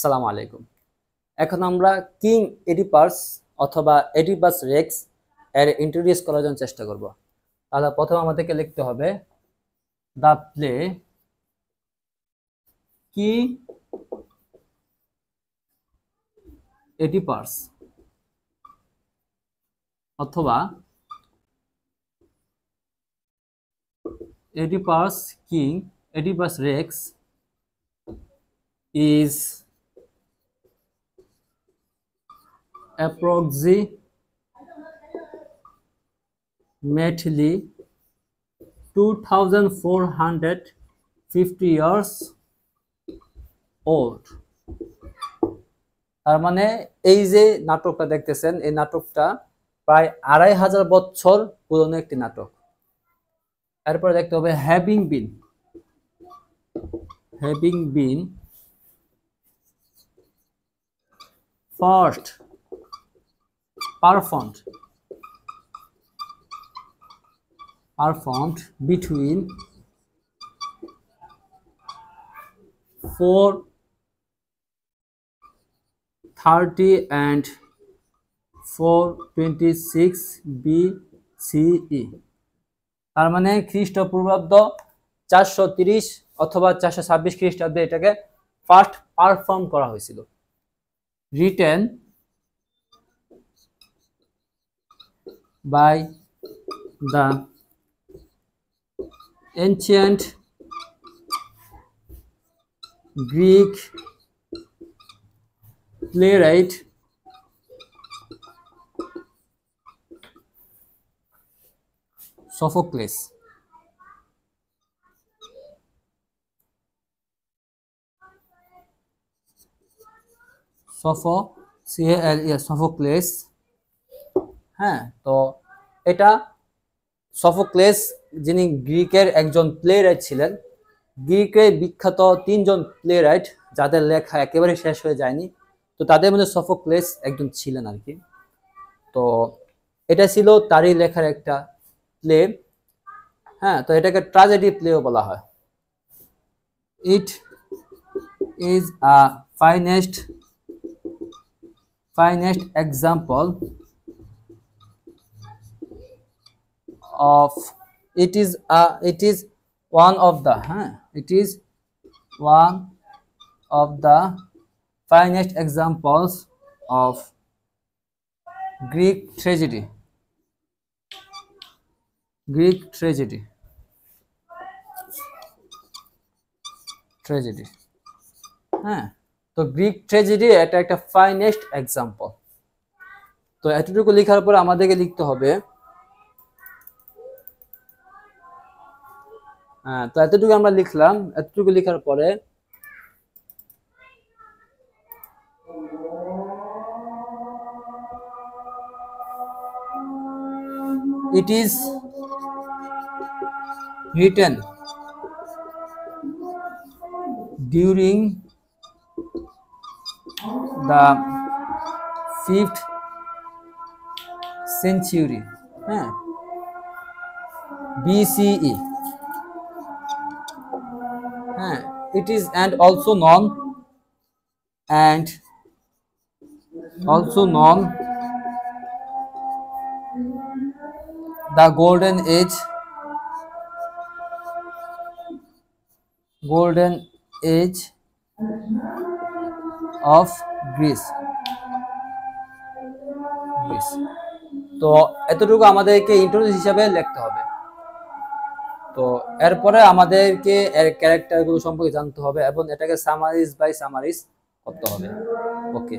আসসালামু আলাইকুম। এখন আমরা কিং এডিপাস অথবা এডিপাস রেক্স এর ইন্ট্রোডিউস করার জন্য চেষ্টা করব। তাহলে প্রথমে আমাদেরকে লিখতে হবে দ্য প্লে কিং এডিপাস অথবা এডিপাস king এডিপাস Rex is approximately 2450 years old। তার মানে এই যে নাটকটা দেখতেছেন, এই নাটকটা প্রায় 2500 বছর পুরনো একটি নাটক। এরপরে দেখতে হবে having been first performed between 430 and 426 BCE। তার মানে খ্রিস্টপূর্বাব্দ 430 অথবা 426 খ্রিস্টাব্দে এটাকে ফার্স্ট পারফর্ম করা হয়েছিল। Written by the ancient Greek playwright Sophocles। Sophocles। হ্যাঁ, তো এটা সফোক্লেস যিনি গ্রিকের একজন প্লেরাইট ছিলেন। গ্রিকের বিখ্যাত 3 জন প্লেরাইট যাদের লেখা একেবারে শেষ হয়ে যায়নি, তো তাদের মধ্যে সফোক্লেস একজন ছিলেন আর কি। তো এটা ছিল তারই লেখার একটা প্লে। হ্যাঁ, তো এটাকে ট্র্যাজেডি প্লেও বলা হয়। It is a finest example of it is one of the finest examples of Greek tragedy। হ্যাঁ, তো গ্রিক ট্র্যাজেডি এটা একটা ফাইনেস্ট এক্সাম্পল। তো এতটুকু লেখার পর আমাদেরকে লিখতে হবে, তো এতটুকু আমরা লিখলাম। এতটুকু লেখার পরে it is written during the 5th century BCE। it is and also known the golden age of Greece। তো এতটুকু আমাদেরকে ইন্ট্রোডিউস হিসাবে লিখতে হবে। তো এরপরে আমাদেরকে এর ক্যারেক্টারগুলো সম্পর্কে জানতে হবে এবং এটাকে সামারিজ বাই সামারিজ করতে হবে। ওকে।